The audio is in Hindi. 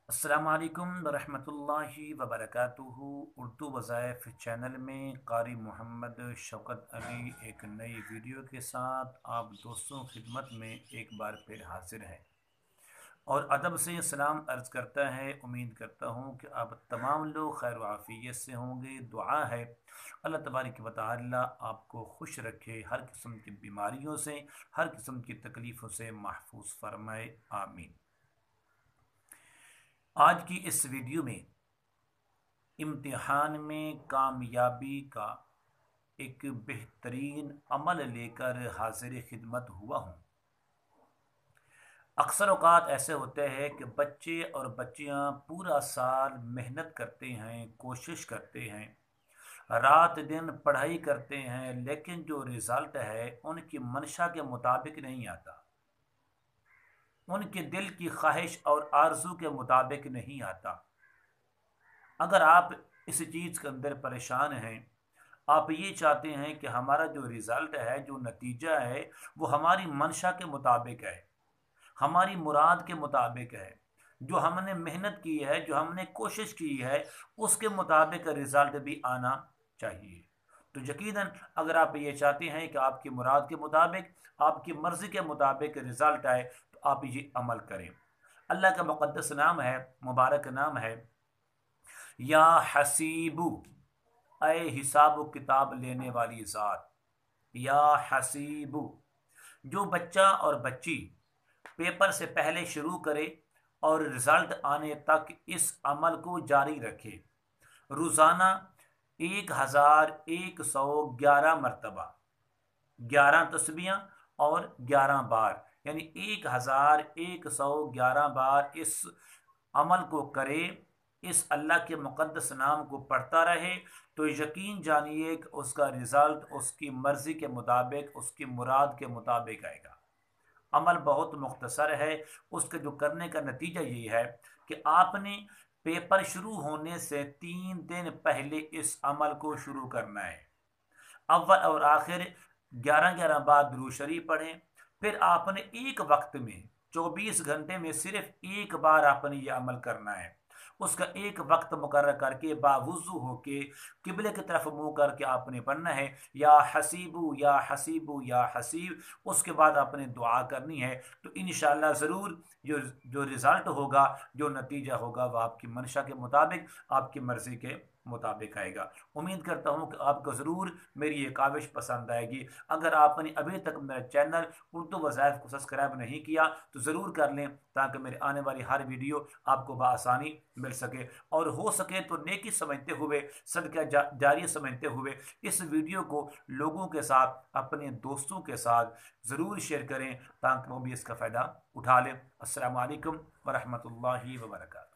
अस्सलामु अलैकुम वरहमतुल्लाहि वबरकातुहू। उर्दू वज़ाइफ चैनल में कारी मोहम्मद शौकत अली एक नई वीडियो के साथ आप दोस्तों खिदमत में एक बार फिर हाजिर है और अदब से सलाम अर्ज़ करता है। उम्मीद करता हूँ कि आप तमाम लोग खैर आफ़ियत से होंगे। दुआ है अल्लाह तबारक व तआला आपको खुश रखे, हर किस्म की बीमारियों से, हर किस्म की तकलीफ़ों से महफूज फरमाए, आमीन। आज की इस वीडियो में इम्तिहान में कामयाबी का एक बेहतरीन अमल लेकर हाजिर खिदमत हुआ हूँ। अक्सर औक़ात ऐसे होते हैं कि बच्चे और बच्चियाँ पूरा साल मेहनत करते हैं, कोशिश करते हैं, रात दिन पढ़ाई करते हैं, लेकिन जो रिज़ल्ट है उनकी मंशा के मुताबिक नहीं आता, उनके दिल की ख्वाहिश और आरज़ू के मुताबिक नहीं आता। अगर आप इस चीज़ के अंदर परेशान हैं, आप ये चाहते हैं कि हमारा जो रिज़ल्ट है, जो नतीजा है, वो हमारी मंशा के मुताबिक है, हमारी मुराद के मुताबिक है, जो हमने मेहनत की है, जो हमने कोशिश की है, उसके मुताबिक रिज़ल्ट भी आना चाहिए। तो यकीनन अगर आप ये चाहते हैं कि आपकी मुराद के मुताबिक, आपकी मर्ज़ी के मुताबिक रिज़ल्ट आए, तो आप ये अमल करें। अल्लाह का मुक़द्दस नाम है, मुबारक नाम है, या हसीबू, अय हिसाब किताब लेने वाली ज़ात। या हसीबू, जो बच्चा और बच्ची पेपर से पहले शुरू करे और रिज़ल्ट आने तक इस अमल को जारी रखे, रोज़ाना 1111 मरतबा, 11 तस्बीहां और 11 बार, यानी 1111 बार इस अमल को करे, इस अल्लाह के मुक़द्दस नाम को पढ़ता रहे, तो यकीन जानिए कि उसका रिज़ल्ट उसकी मर्ज़ी के मुताबिक, उसकी मुराद के मुताबिक आएगा। अमल बहुत मुख्तसर है। उसके जो करने का नतीजा ये है कि आपने पेपर शुरू होने से 3 दिन पहले इस अमल को शुरू करना है। अव्वल और आखिर 11-11 बार दुरूद शरीफ पढ़ें। फिर आपने एक वक्त में 24 घंटे में सिर्फ एक बार आपने ये अमल करना है। उसका एक वक्त मुकर्रर करके बावुज़ू होके किबले की तरफ मुंह करके आपने पढ़ना है, या हसीबू या हसीबू या हसीब। उसके बाद आपने दुआ करनी है। तो इंशाअल्लाह ज़रूर जो जो रिज़ल्ट होगा, जो नतीजा होगा, वह आपकी मंशा के मुताबिक, आपकी मर्ज़ी के मुताबिक आएगा। उम्मीद करता हूँ कि आपको ज़रूर मेरी ये काविश पसंद आएगी। अगर आपने अभी तक मेरा चैनल उर्दू वज़ाइफ को सब्सक्राइब नहीं किया तो ज़रूर कर लें, ताकि मेरे आने वाली हर वीडियो आपको बआसानी मिल सके। और हो सके तो नेकी समझते हुए, सदका जारिया समझते हुए इस वीडियो को लोगों के साथ, अपने दोस्तों के साथ ज़रूर शेयर करें, ताकि वो भी इसका फ़ायदा उठा लें। अस्सलामु अलैकुम वरहमतुल्लाहि वबरकातुहू।